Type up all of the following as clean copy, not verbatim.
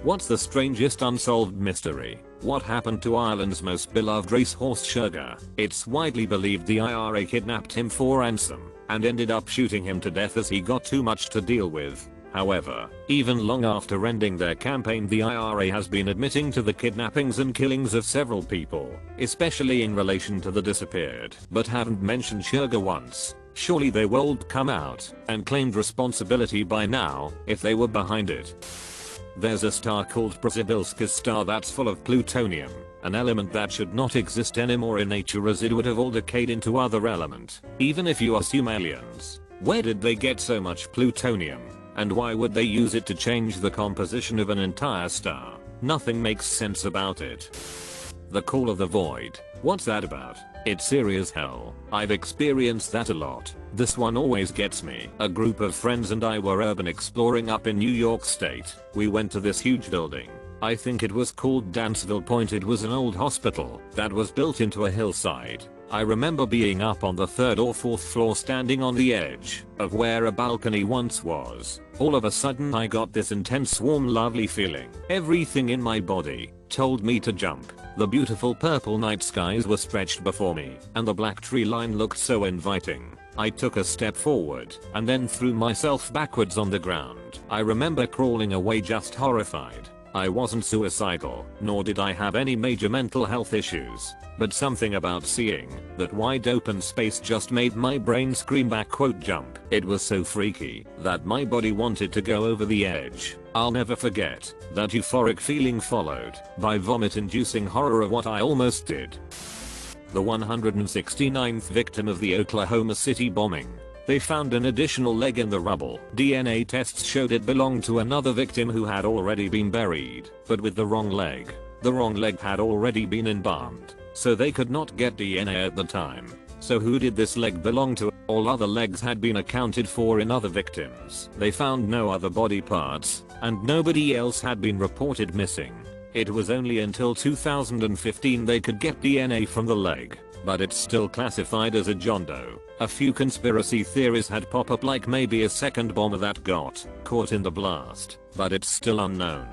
What's the strangest unsolved mystery? What happened to Ireland's most beloved racehorse Sugar? It's widely believed the IRA kidnapped him for ransom and ended up shooting him to death as he got too much to deal with. However, even long after ending their campaign, the IRA has been admitting to the kidnappings and killings of several people, especially in relation to the disappeared, but haven't mentioned Sugar once. Surely they would come out and claimed responsibility by now if they were behind it. There's a star called Przybylski's star that's full of plutonium, an element that should not exist anymore in nature as it would have all decayed into other element. Even if you assume aliens, where did they get so much plutonium? And why would they use it to change the composition of an entire star? Nothing makes sense about it. The call of the void. What's that about? It's serious as hell. I've experienced that a lot. This one always gets me. A group of friends and I were urban exploring up in New York State. We went to this huge building. I think it was called Danceville Point. It was an old hospital that was built into a hillside. I remember being up on the 3rd or 4th floor standing on the edge of where a balcony once was. All of a sudden I got this intense warm lovely feeling. Everything in my body told me to jump. The beautiful purple night skies were stretched before me and the black tree line looked so inviting. I took a step forward and then threw myself backwards on the ground. I remember crawling away just horrified. I wasn't suicidal, nor did I have any major mental health issues, but something about seeing that wide open space just made my brain scream back jump. It was so freaky that my body wanted to go over the edge. I'll never forget that euphoric feeling followed by vomit-inducing horror of what I almost did. The 169th victim of the Oklahoma City bombing. They found an additional leg in the rubble. DNA tests showed it belonged to another victim who had already been buried, but with the wrong leg. The wrong leg had already been embalmed, so they could not get DNA at the time. So who did this leg belong to? All other legs had been accounted for in other victims. They found no other body parts, and nobody else had been reported missing. It was only until 2015 they could get DNA from the leg, but it's still classified as a John Doe. A few conspiracy theories had pop up, like maybe a second bomber that got caught in the blast, but it's still unknown.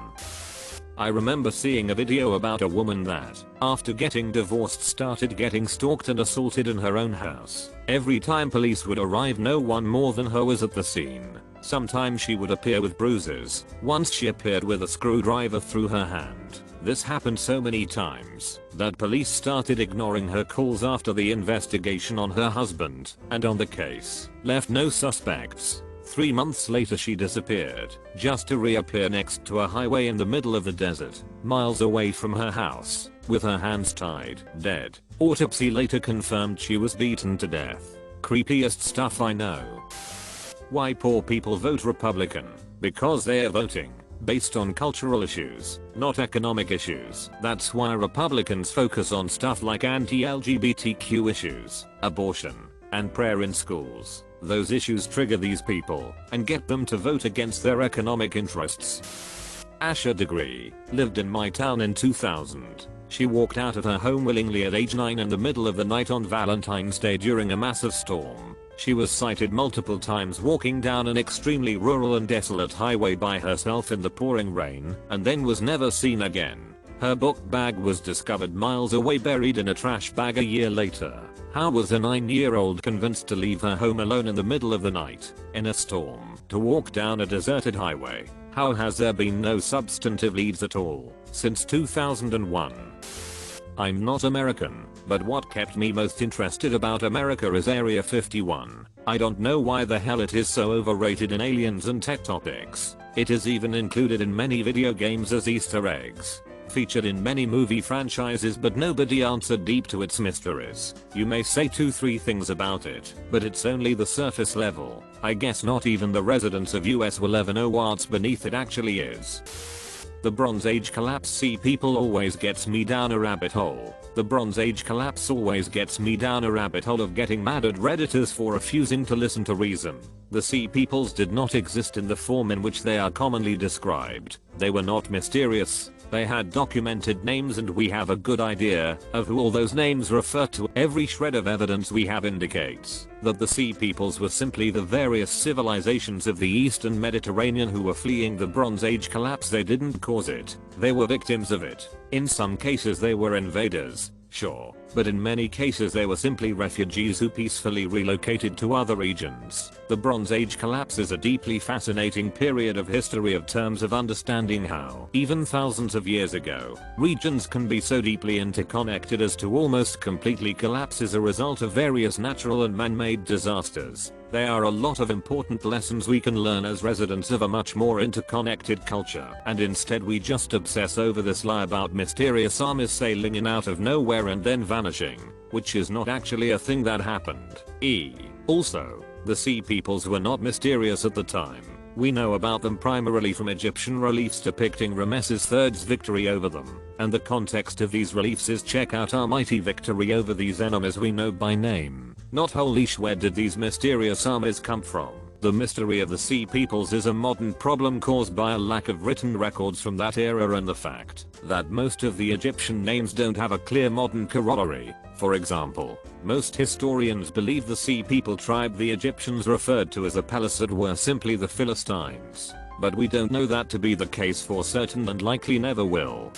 I remember seeing a video about a woman that, after getting divorced, started getting stalked and assaulted in her own house. Every time police would arrive, no one more than her was at the scene. Sometimes she would appear with bruises. Once she appeared with a screwdriver through her hand. This happened so many times that police started ignoring her calls after the investigation on her husband and on the case left no suspects. 3 months later she disappeared, just to reappear next to a highway in the middle of the desert, miles away from her house, with her hands tied, dead. Autopsy later confirmed she was beaten to death. Creepiest stuff I know. Why poor people vote Republican? Because they are voting based on cultural issues, not economic issues. That's why Republicans focus on stuff like anti-LGBTQ issues, abortion, and prayer in schools. Those issues trigger these people and get them to vote against their economic interests. Asha Degree lived in my town in 2000. She walked out of her home willingly at age 9 in the middle of the night on Valentine's Day during a massive storm. She was sighted multiple times walking down an extremely rural and desolate highway by herself in the pouring rain, and then was never seen again. Her book bag was discovered miles away, buried in a trash bag a year later. How was a 9-year-old convinced to leave her home alone in the middle of the night, in a storm, to walk down a deserted highway? How has there been no substantive leads at all since 2001? I'm not American, but what kept me most interested about America is Area 51. I don't know why the hell it is so overrated in aliens and tech topics. It is even included in many video games as Easter eggs. Featured in many movie franchises, but nobody answered deep to its mysteries. You may say 2-3 things about it, but it's only the surface level. I guess not even the residents of US will ever know what's beneath it actually is. The Bronze Age collapse. See, people always gets me down a rabbit hole. The Bronze Age collapse always gets me down a rabbit hole of getting mad at Redditors for refusing to listen to reason. The Sea Peoples did not exist in the form in which they are commonly described. They were not mysterious. They had documented names and we have a good idea of who all those names refer to. Every shred of evidence we have indicates that the Sea Peoples were simply the various civilizations of the Eastern Mediterranean who were fleeing the Bronze Age collapse. They didn't cause it. They were victims of it. In some cases they were invaders, sure, but in many cases they were simply refugees who peacefully relocated to other regions. The Bronze Age collapse is a deeply fascinating period of history in terms of understanding how, even thousands of years ago, regions can be so deeply interconnected as to almost completely collapse as a result of various natural and man-made disasters. There are a lot of important lessons we can learn as residents of a much more interconnected culture, and instead we just obsess over this lie about mysterious armies sailing in out of nowhere and then vanishing, which is not actually a thing that happened. Also, the Sea Peoples were not mysterious at the time. We know about them primarily from Egyptian reliefs depicting Ramesses III's victory over them, and the context of these reliefs is check out our mighty victory over these enemies we know by name. Not holy sh, where did these mysterious armies come from? The mystery of the Sea Peoples is a modern problem caused by a lack of written records from that era and the fact that most of the Egyptian names don't have a clear modern corollary. For example, most historians believe the Sea People tribe the Egyptians referred to as the Palisade were simply the Philistines. But we don't know that to be the case for certain and likely never will.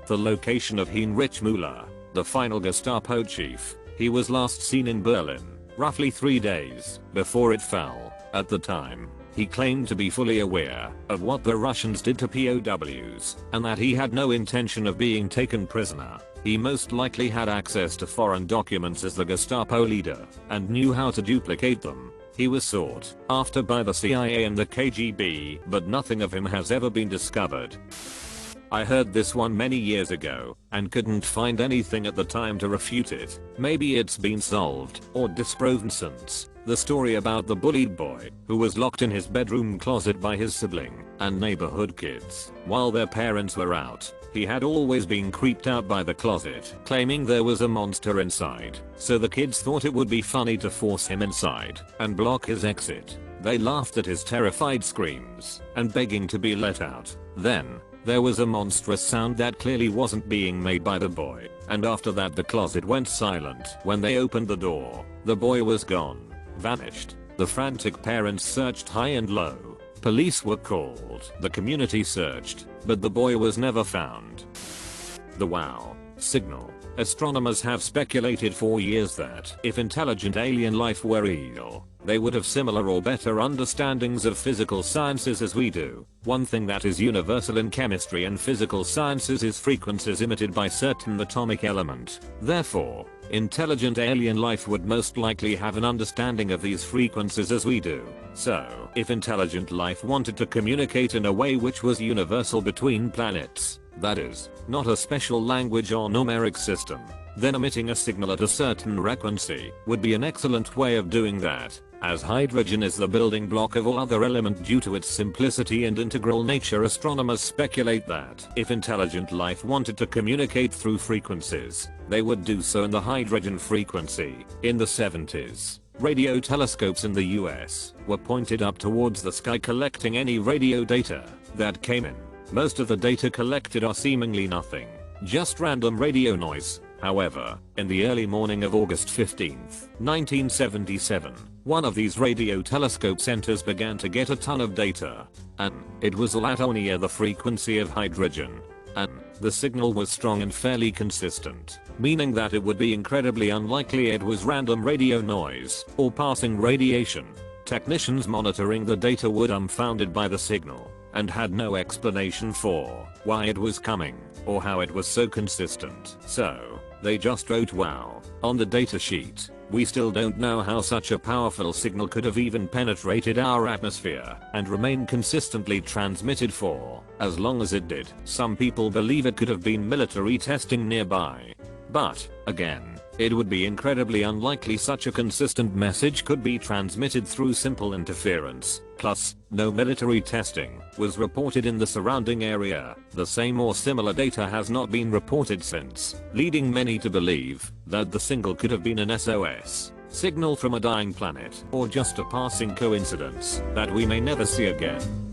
The location of Heinrich Müller, the final Gestapo chief. He was last seen in Berlin, roughly 3 days before it fell. At the time, he claimed to be fully aware of what the Russians did to POWs, and that he had no intention of being taken prisoner. He most likely had access to foreign documents as the Gestapo leader, and knew how to duplicate them. He was sought after by the CIA and the KGB, but nothing of him has ever been discovered. I heard this one many years ago, and couldn't find anything at the time to refute it. Maybe it's been solved, or disproven since. The story about the bullied boy, who was locked in his bedroom closet by his sibling, and neighborhood kids, while their parents were out. He had always been creeped out by the closet, claiming there was a monster inside, so the kids thought it would be funny to force him inside, and block his exit. They laughed at his terrified screams, and begging to be let out. Then, there was a monstrous sound that clearly wasn't being made by the boy, and after that the closet went silent. When they opened the door, the boy was gone, vanished. The frantic parents searched high and low. Police were called. The community searched, but the boy was never found. The wow signal. Astronomers have speculated for years that if intelligent alien life were real, they would have similar or better understandings of physical sciences as we do. One thing that is universal in chemistry and physical sciences is frequencies emitted by certain atomic element. Therefore, intelligent alien life would most likely have an understanding of these frequencies as we do. So, if intelligent life wanted to communicate in a way which was universal between planets, that is, not a special language or numeric system, then emitting a signal at a certain frequency would be an excellent way of doing that, as hydrogen is the building block of all other elements due to its simplicity and integral nature. Astronomers speculate that if intelligent life wanted to communicate through frequencies, they would do so in the hydrogen frequency. In the 70s, radio telescopes in the US were pointed up towards the sky collecting any radio data that came in. Most of the data collected are seemingly nothing, just random radio noise. However, in the early morning of August 15, 1977, one of these radio telescope centers began to get a ton of data, and it was all at or near the frequency of hydrogen, and the signal was strong and fairly consistent, meaning that it would be incredibly unlikely it was random radio noise or passing radiation. Technicians monitoring the data were dumbfounded by the signal and had no explanation for why it was coming or how it was so consistent. So, they just wrote wow on the datasheet. We still don't know how such a powerful signal could have even penetrated our atmosphere and remained consistently transmitted for as long as it did. Some people believe it could have been military testing nearby. But, again, it would be incredibly unlikely such a consistent message could be transmitted through simple interference. Plus, no military testing was reported in the surrounding area. The same or similar data has not been reported since, leading many to believe that the signal could have been an SOS signal from a dying planet, or just a passing coincidence that we may never see again?